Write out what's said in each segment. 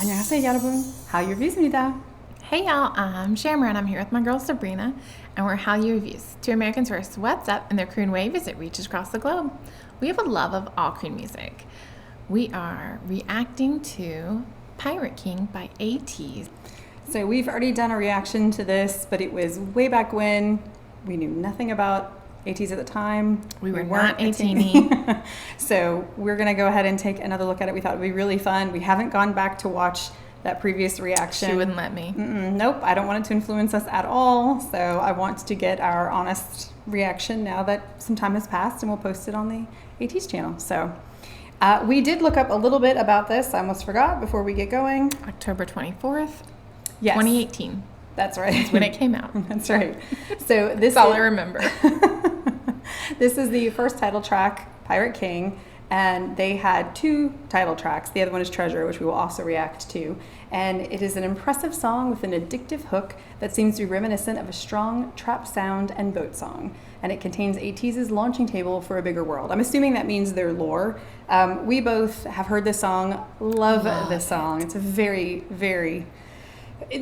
안녕하세요, 여러분. 하유비입니다. Hey y'all, I'm Shammer and I'm here with my girl Sabrina, and we're Hallyu Reviews, two Americans who are swept up in their Korean wave as it reaches across the globe. We have a love of all Korean music. We are reacting to Pirate King by ATEEZ. So we've already done a reaction to this, but it was way back when. We knew nothing about ATEEZ at the time. We weren't not 18. So we're going to go ahead and take another look at it. We thought it would be really fun. We haven't gone back to watch that previous reaction. She wouldn't let me. Nope, I don't want it to influence us at all. So I want to get our honest reaction now that some time has passed, and we'll post it on the ATEEZ channel. So we did look up a little bit about this. I almost forgot before we get going. October 24th, Yes. 2018. That's right. That's when it came out. That's right. So this That's all I remember. This is the first title track, Pirate King, and they had two title tracks. The other one is Treasure, which we will also react to. And it is an impressive song with an addictive hook that seems to be reminiscent of a strong trap sound and boat song. And it contains ATEEZ's launching table for a bigger world. I'm assuming that means their lore. We both have heard this song, love this song. It's a very, very...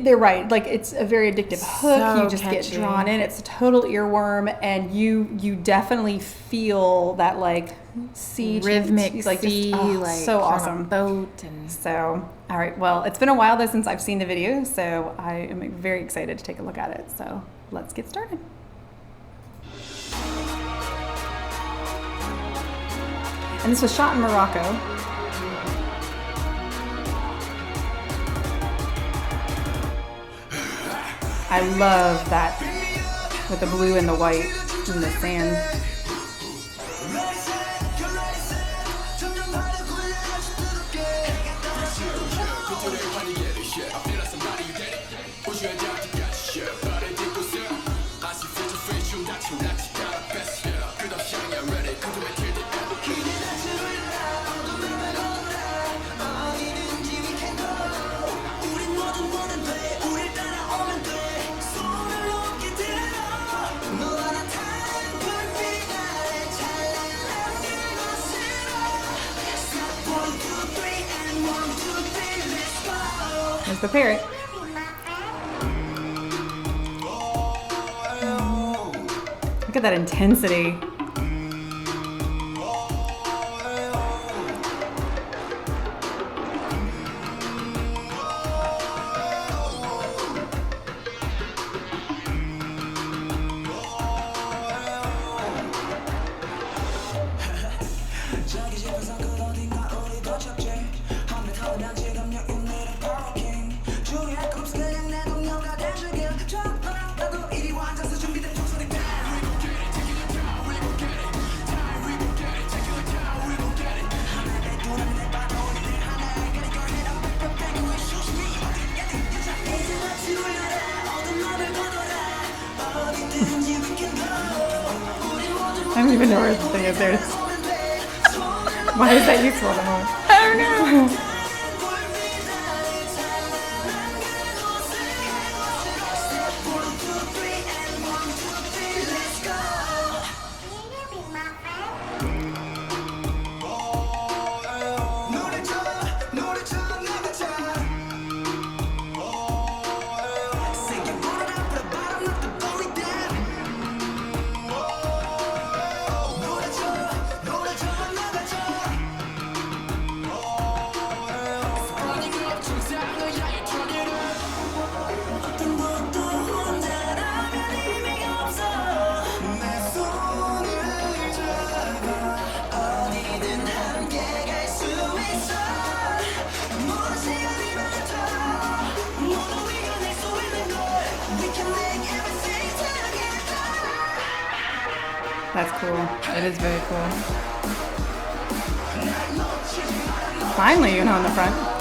They're right. Like, it's a very addictive hook. So You just catchy. get drawn in. It's a total earworm, and you definitely feel that like sea Rhythmic like sea, just, like so on awesome. a boat and So, all right. Well, it's been a while though since I've seen the video, so I am very excited to take a look at it. So let's get started. And this was shot in Morocco. I love that with the blue and the white and the sand. There's the parrot. Look at that intensity. I don't even know where the thing is. There it is. Why is that useful at the moment? I don't know. That's cool. It is very cool. Finally, you know, in the front.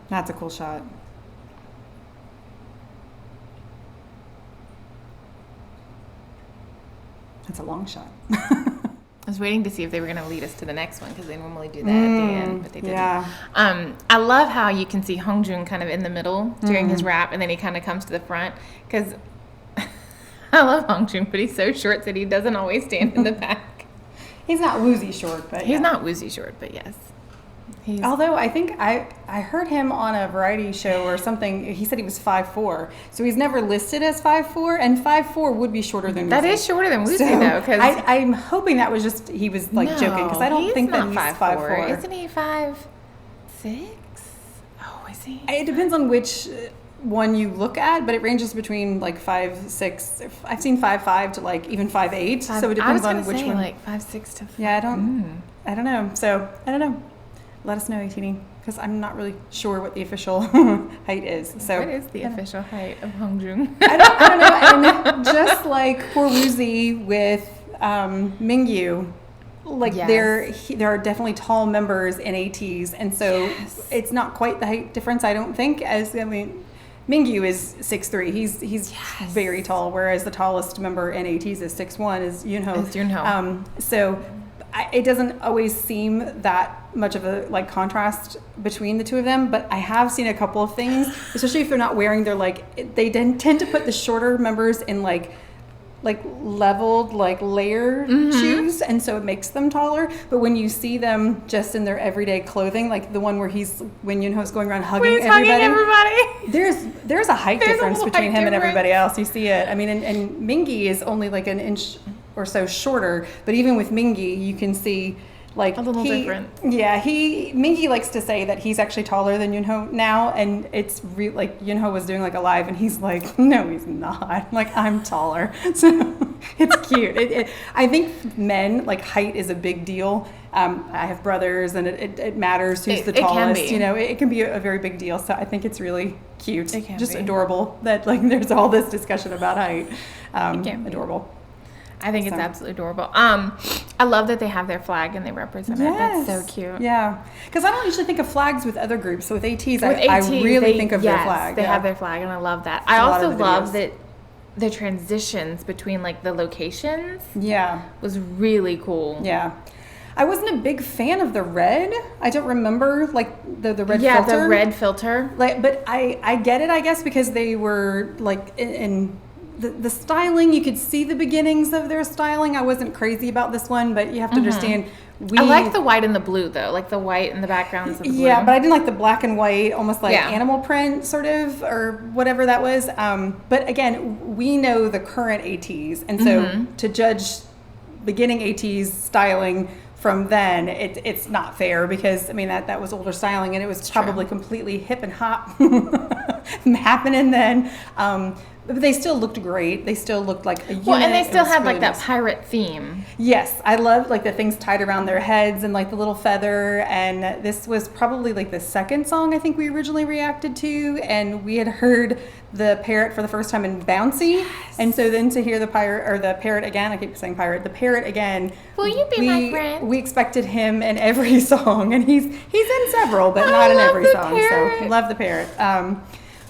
That's a cool shot. That's a long shot. I was waiting to see if they were going to lead us to the next one because they normally do that at the end, but they didn't. Yeah. I love how you can see Hongjoong kind of in the middle during his rap, and then he kind of comes to the front because I love Hongjoong, but he's so short that he doesn't always stand in the back. He's not woozy short, but He's not woozy short, but yes. Although I think I heard him on a variety show or something. He said he was 5'4", so he's never listed as 5'4", and 5'4" would be shorter than Woozy. That is shorter than Woozy, though. Cause I'm hoping that was just he was like joking because I don't think that he's 5'4". Isn't he 5'6"? Oh, is he? It depends on which one you look at, but it ranges between like 5'6". I've seen 5'5" to like even 5'8", so it depends on which one. Like 5'6" to 5'. Yeah, I don't know. So I don't know. Let us know, ATEEZ, because I'm not really sure what the official height is. So what is the official height of Hongjoong? I don't know. And just like poor Woozy with Mingyu, like there are definitely tall members in ATEEZ, and so it's not quite the height difference, I don't think. Mingyu is 6'3". He's very tall, whereas the tallest member in ATEEZ is 6'1", is Yoonho. So it doesn't always seem that much of a like contrast between the two of them, but I have seen a couple of things, especially if they're not wearing their they tend to put the shorter members in like leveled layer shoes, and so it makes them taller. But when you see them just in their everyday clothing, like the one when Yoonho's going around hugging everybody, there's a height difference between him and everybody else. You see it. I mean, and Mingi is only like an inch or so shorter, but even with Mingi, you can see like a little different. Yeah, Mingi likes to say that he's actually taller than Yoonho now, and it's like Yoonho was doing like a live, and he's like, no, he's not. Like, I'm taller, so it's cute. I think men height is a big deal. I have brothers, and it matters who's the tallest. It can be. It can be a very big deal. So I think it's really cute, just adorable that there's all this discussion about height. Adorable. I think it's absolutely adorable. I love that they have their flag and they represent it. That's so cute. Yeah, because I don't usually think of flags with other groups. So with ATEEZ, I really think of their flag. They have their flag, and I love that. I also love that the transitions between the locations. Yeah, was really cool. Yeah. I wasn't a big fan of the red. I don't remember the red filter. Yeah, the red filter. But I get it, I guess, because they were in the styling. You could see the beginnings of their styling. I wasn't crazy about this one, but you have to understand. I like the white and the blue though, like the white and the backgrounds of the blue. Yeah, but I didn't like the black and white, almost animal print sort of, or whatever that was. But again, we know the current ATEEZ, and so to judge beginning ATEEZ styling from then, it's not fair, because that was older styling, and it was probably completely hip and hop happening then. But they still looked great. They still looked like a unit. Well, and they still had that pirate theme. Yes, I love the things tied around their heads and the little feather. And this was probably the second song I think we originally reacted to, and we had heard the parrot for the first time in Bouncy. Yes. And so then to hear the parrot again, I keep saying pirate, the parrot again. Will you be my friend? We expected him in every song, and he's in several, but not in every song. Parrot. So love the parrot.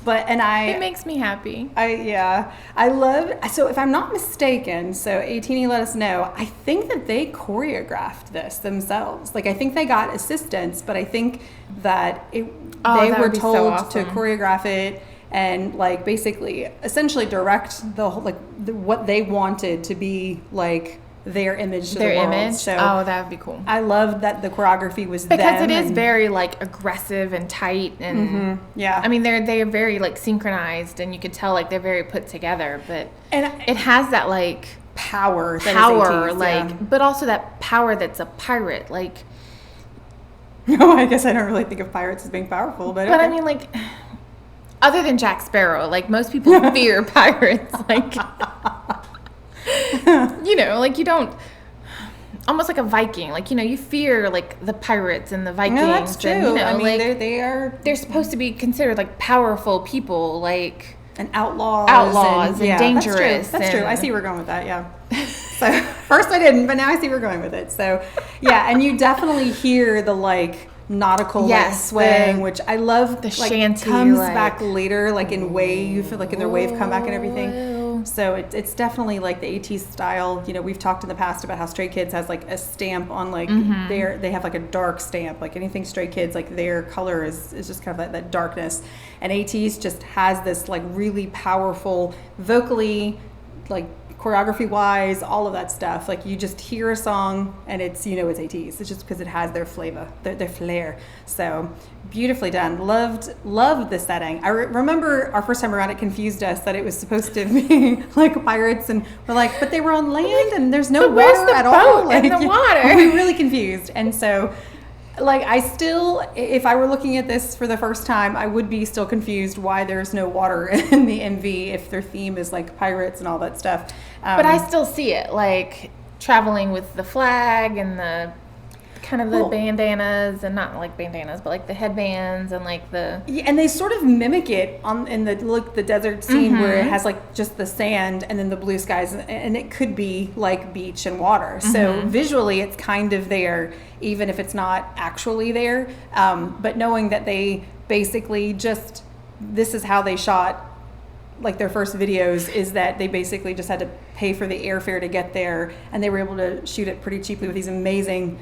It makes me happy. I love, so if I'm not mistaken, so ATEEZ let us know, I think that they choreographed this themselves. I think they got assistance, but I think that they were told to choreograph it and basically essentially direct what they wanted to be their image to the world. So that would be cool. I love that the choreography was because it is very aggressive and tight, and they're very synchronized, and you could tell they're very put together, but it has that power, but also that power that's a pirate. No, I guess I don't really think of pirates as being powerful, but okay. Other than Jack Sparrow, most people fear pirates, you don't, almost like a Viking, you fear the pirates and the Vikings. No, that's true. And, they're supposed to be considered powerful people, and outlaws and dangerous. That's true. I see where we're going with that. Yeah. So first I didn't, but now I see where we're going with it. So yeah, and you definitely hear the nautical swaying, which I love. The shanty comes back later, in wave, in their wave comeback and everything. So it's definitely like the ATEEZ style. You know, we've talked in the past about how Stray Kids has like a stamp on like they have like a dark stamp. Like anything Stray Kids, like their color is just kind of that darkness. And ATEEZ just has this like really powerful vocally, like choreography wise, all of that stuff. Like you just hear a song and it's, you know, it's ATEEZ. It's just because it has their flavor, their flair. So beautifully done. Loved the setting. I remember our first time around, it confused us that it was supposed to be like pirates, and we're like, but they were on land and there's no water at all. Like, in the water. We were really confused. And so like I still, if I were looking at this for the first time, I would be still confused why there's no water in the MV if their theme is like pirates and all that stuff. But I still see it, like traveling with the flag and the kind of the bandanas, and not like bandanas, but like the headbands and like the and they sort of mimic it in the desert scene where it has like just the sand and then the blue skies, and it could be like beach and water. So visually it's kind of there, even if it's not actually there. But knowing that they basically just, this is how they shot like their first videos, is that they basically just had to pay for the airfare to get there, and they were able to shoot it pretty cheaply with these amazing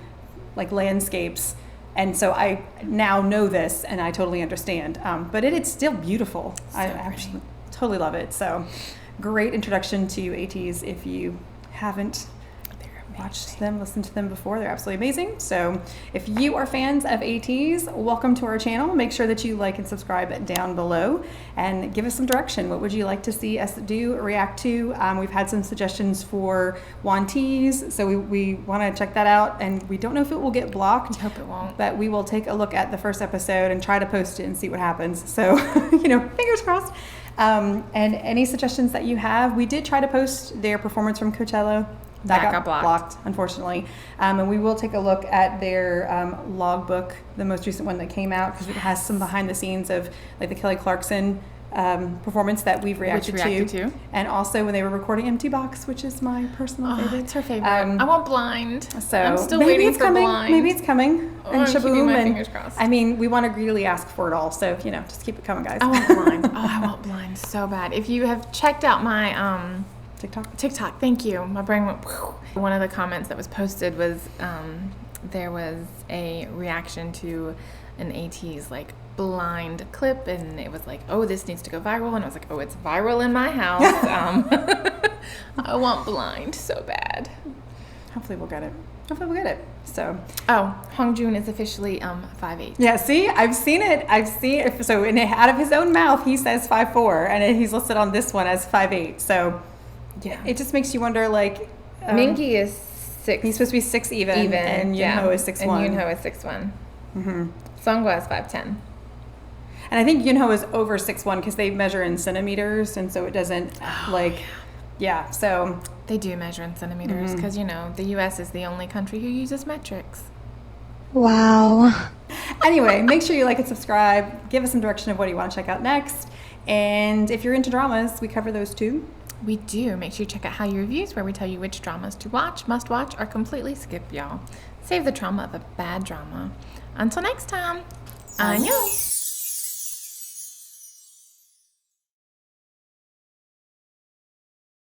like landscapes. And so I now know this and I totally understand. But it's still beautiful. I actually totally love it. So great introduction to ATEEZ if you haven't watched them, listened to them before. They're absolutely amazing. So if you are fans of ATEEZ, welcome to our channel. Make sure that you like and subscribe down below and give us some direction. What would you like to see us do, react to? We've had some suggestions for wantees, so we want to check that out, and we don't know if it will get blocked. I hope it won't. But we will take a look at the first episode and try to post it and see what happens. So, you know, fingers crossed. And any suggestions that you have, we did try to post their performance from Coachella. That got blocked, unfortunately. And we will take a look at their logbook, the most recent one that came out, because it has some behind the scenes of like the Kelly Clarkson performance that we've reacted to. And also when they were recording Empty Box, which is my personal favorite. It's her favorite. I want Blind. So I'm still waiting for Blind. Maybe it's coming. I'm keeping my fingers crossed. I mean, we want to greedily ask for it all, so you know, just keep it coming, guys. I want Blind. I want Blind so bad. If you have checked out my TikTok, thank you. My brain went whew. One of the comments that was posted was there was a reaction to an ATEEZ like Blind clip, and it was like, oh, this needs to go viral, and I was like, oh, it's viral in my house. I want Blind so bad. Hopefully we'll get it. So Hongjoon is officially 5'8". Yeah, see, I've seen it. So out of his own mouth he says 5'4", and he's listed on this one as 5'8". So yeah, it just makes you wonder, like, Minky is 6. He's supposed to be 6 even, and Yunho is 6'1". And Yunho is 6'1". Seonghwa is 5'10". And I think Yunho is over 6'1" because they measure in centimeters, and so it doesn't so they do measure in centimeters because you know the U.S. is the only country who uses metrics. Wow. Anyway, make sure you like and subscribe. Give us some direction of what you want to check out next. And if you're into dramas, we cover those too. We do. Make sure you check out How You Reviews, where we tell you which dramas to watch, must watch, or completely skip, y'all. Save the trauma of a bad drama. Until next time, annyeong!